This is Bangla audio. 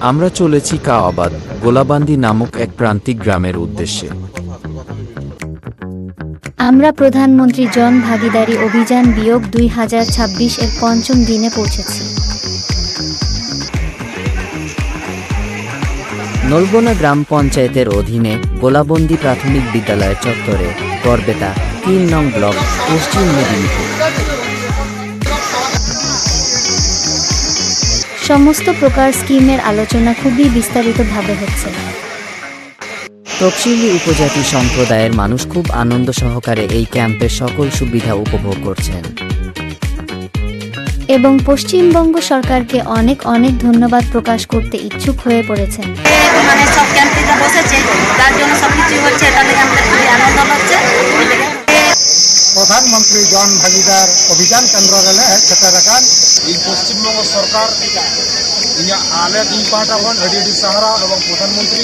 আমরা চলেছি কাওয়াবাদ গোলাবান্দি নামক এক প্রান্তিক গ্রামের উদ্দেশ্যে। আমরা প্রধানমন্ত্রী জন ভাগিদারি অভিযান বিয়োগ 2026 এর পঞ্চম দিনে পৌঁছেছি। নলবনা গ্রাম পঞ্চায়েতের অধীনে গোলাবন্দি প্রাথমিক বিদ্যালয়ের চত্বরে গড়বেতা 3 নং ব্লক, পশ্চিম মেদিনীপুর। সমস্ত প্রকার স্কিমের আলোচনা খুবই বিস্তারিতভাবে হচ্ছে। তফসিলি উপজাতি সম্প্রদায়ের মানুষ খুব আনন্দ সহকারে এই ক্যাম্পের সকল সুবিধা উপভোগ করছেন এবং পশ্চিমবঙ্গ সরকারকে অনেক অনেক ধন্যবাদ প্রকাশ করতে ইচ্ছুক হয়ে পড়েছেন। মানে সব ক্যাম্পে বসেছে, তার জন্য সবকিছু হচ্ছে, তাদের আমাদের খুবই আনন্দ হচ্ছে। প্রধানমন্ত্রী জন ভাগিদার অভিযান কেন্দ্র রেলে সেটারাকান এই পশ্চিমবঙ্গ সরকার আলে তিন পাহাটা খন এডি সাহারা এবং প্রধানমন্ত্রী